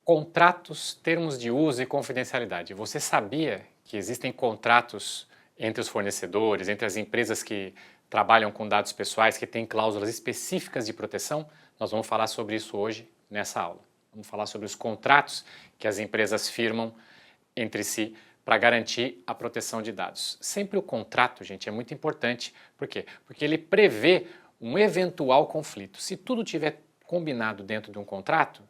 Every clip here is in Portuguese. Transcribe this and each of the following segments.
Contratos, termos de uso e confidencialidade. Você sabia que existem contratos entre os fornecedores, entre as empresas que trabalham com dados pessoais, que têm cláusulas específicas de proteção? Nós vamos falar sobre isso hoje nessa aula. Vamos falar sobre os contratos que as empresas firmam entre si para garantir a proteção de dados. Sempre o contrato, gente, é muito importante. Por quê? Porque ele prevê um eventual conflito. Se tudo tiver combinado dentro de um contrato,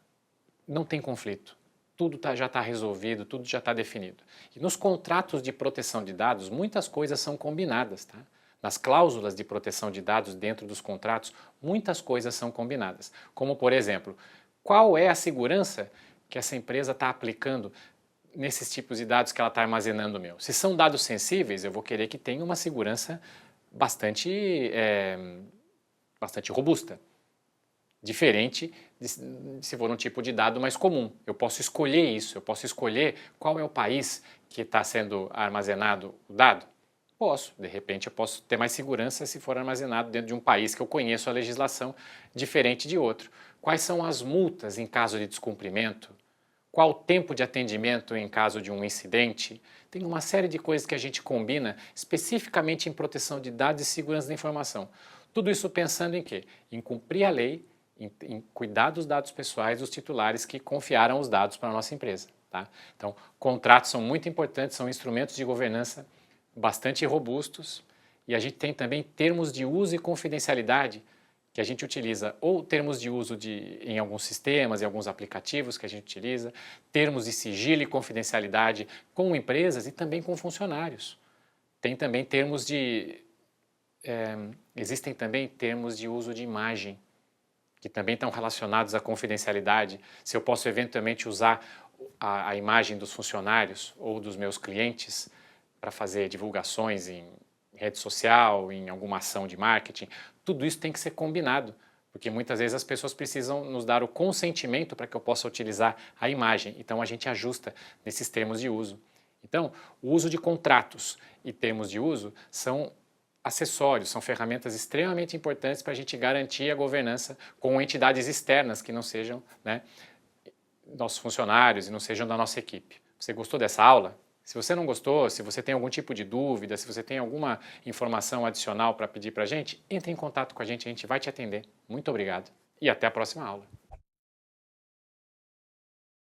não tem conflito. Tudo já está resolvido, tudo já está definido. E nos contratos de proteção de dados, muitas coisas são combinadas, tá? Nas cláusulas de proteção de dados dentro dos contratos, muitas coisas são combinadas. Como, por exemplo, qual é a segurança que essa empresa está aplicando nesses tipos de dados que ela está armazenando meu? Se são dados sensíveis, eu vou querer que tenha uma segurança bastante robusta. Diferente de se for um tipo de dado mais comum. Eu posso escolher isso, eu posso escolher qual é o país que está sendo armazenado o dado. Posso, de repente eu posso ter mais segurança se for armazenado dentro de um país que eu conheço a legislação diferente de outro. Quais são as multas em caso de descumprimento? Qual o tempo de atendimento em caso de um incidente? Tem uma série de coisas que a gente combina especificamente em proteção de dados e segurança da informação. Tudo isso pensando em quê? Em cumprir a lei, em cuidar dos dados pessoais dos titulares que confiaram os dados para a nossa empresa. Tá? Então, contratos são muito importantes, são instrumentos de governança bastante robustos, e a gente tem também termos de uso e confidencialidade que a gente utiliza, ou termos de uso em alguns sistemas, em alguns aplicativos que a gente utiliza, termos de sigilo e confidencialidade com empresas e também com funcionários. Tem também termos existem também termos de uso de imagem, que também estão relacionados à confidencialidade. Se eu posso eventualmente usar a imagem dos funcionários ou dos meus clientes para fazer divulgações em rede social, em alguma ação de marketing, tudo isso tem que ser combinado, porque muitas vezes as pessoas precisam nos dar o consentimento para que eu possa utilizar a imagem. Então a gente ajusta nesses termos de uso. Então, o uso de contratos e termos de uso são acessórios, são ferramentas extremamente importantes para a gente garantir a governança com entidades externas que não sejam, né, nossos funcionários e não sejam da nossa equipe. Você gostou dessa aula? Se você não gostou, se você tem algum tipo de dúvida, se você tem alguma informação adicional para pedir para a gente, entre em contato com a gente vai te atender. Muito obrigado e até a próxima aula.